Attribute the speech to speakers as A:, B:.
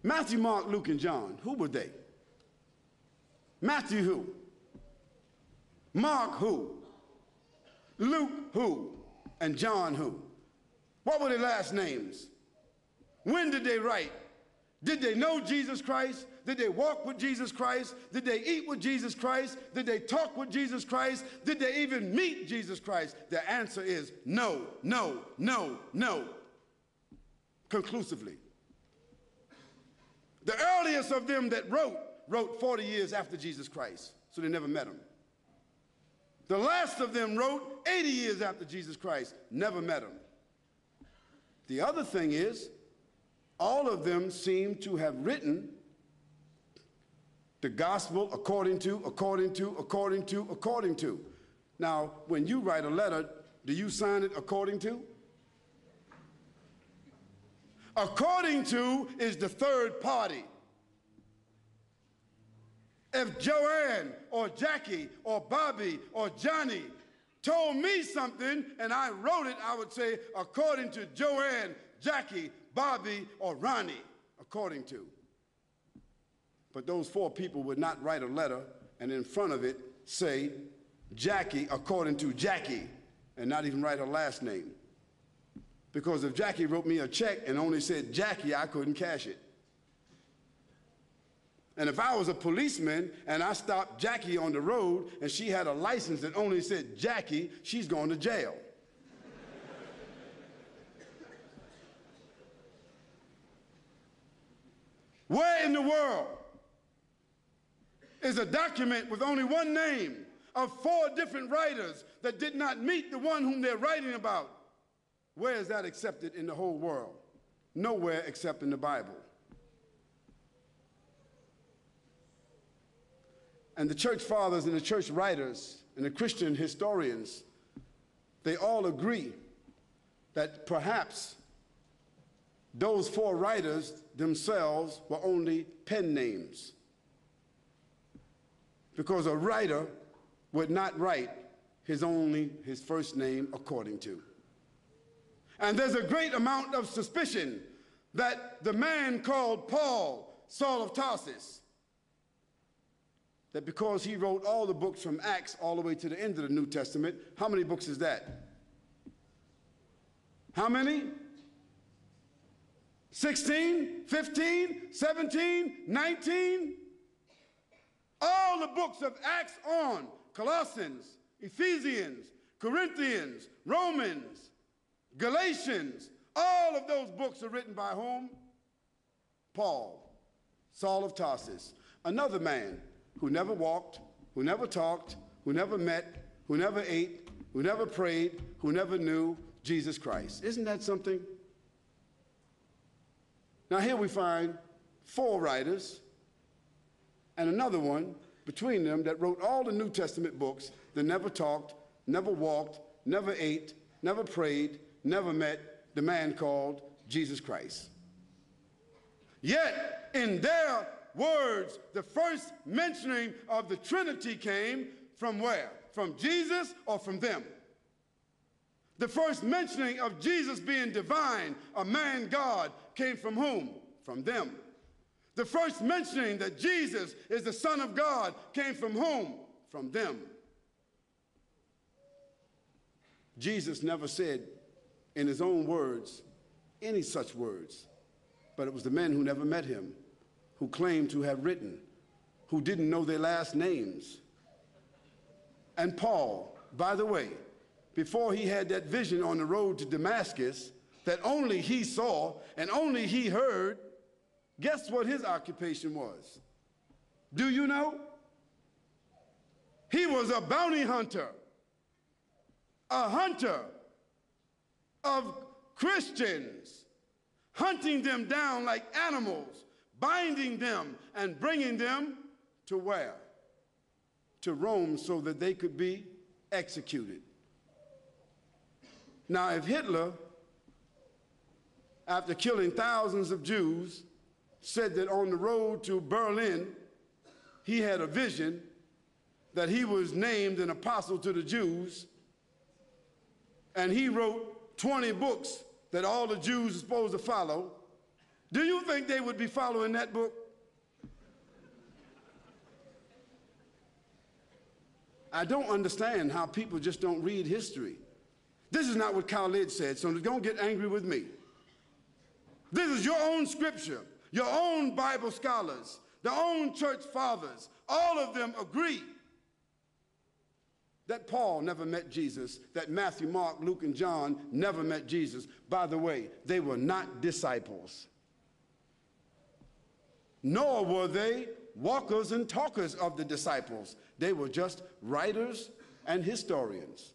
A: Matthew, Mark, Luke, and John, who were they? Matthew who? Mark who? Luke who? And John who? What were their last names? When did they write? Did they know Jesus Christ? Did they walk with Jesus Christ? Did they eat with Jesus Christ? Did they talk with Jesus Christ? Did they even meet Jesus Christ? The answer is no, no, no, no. Conclusively. The earliest of them that wrote 40 years after Jesus Christ, so they never met him. The last of them wrote 80 years after Jesus Christ, never met him. The other thing is, all of them seem to have written the gospel according to. Now, when you write a letter, do you sign it according to? According to is the third party. If Joanne or Jackie or Bobby or Johnny told me something and I wrote it, I would say according to Joanne, Jackie, Bobby, or Ronnie, according to. But those four people would not write a letter and in front of it say Jackie according to Jackie and not even write her last name. Because if Jackie wrote me a check and only said Jackie, I couldn't cash it. And if I was a policeman and I stopped Jackie on the road and she had a license that only said Jackie, she's going to jail. Where in the world is a document with only one name of four different writers that did not meet the one whom they're writing about? Where is that accepted in the whole world? Nowhere except in the Bible. And the church fathers and the church writers and the Christian historians, they all agree that perhaps those four writers themselves were only pen names. Because a writer would not write his first name according to. And there's a great amount of suspicion that the man called Paul, Saul of Tarsus, that because he wrote all the books from Acts all the way to the end of the New Testament, how many books is that? How many? 16, 15, 17, 19? All the books of Acts on, Colossians, Ephesians, Corinthians, Romans, Galatians, all of those books are written by whom? Paul, Saul of Tarsus, another man who never walked, who never talked, who never met, who never ate, who never prayed, who never knew Jesus Christ. Isn't that something? Now here we find four writers and another one between them that wrote all the New Testament books that never talked, never walked, never ate, never prayed, never met the man called Jesus Christ. Yet in their words, the first mentioning of the Trinity came from where? From Jesus or from them? The first mentioning of Jesus being divine, a man God, came from whom? From them. The first mentioning that Jesus is the Son of God came from whom? From them. Jesus never said in his own words any such words, but it was the men who never met him, who claimed to have written, who didn't know their last names. And Paul, by the way, before he had that vision on the road to Damascus that only he saw and only he heard, guess what his occupation was? Do you know? He was a bounty hunter, a hunter of Christians, hunting them down like animals, binding them and bringing them to where? To Rome so that they could be executed. Now, if Hitler, after killing thousands of Jews, said that on the road to Berlin, he had a vision that he was named an apostle to the Jews, and he wrote 20 books that all the Jews are supposed to follow, Do you think they would be following that book? I don't understand how people just don't read history. This is not what Khaled said, so don't get angry with me. This is your own scripture, your own Bible scholars, their own church fathers. All of them agree that Paul never met Jesus, that Matthew, Mark, Luke, and John never met Jesus. By the way, they were not disciples. Nor were they walkers and talkers of the disciples. They were just writers and historians.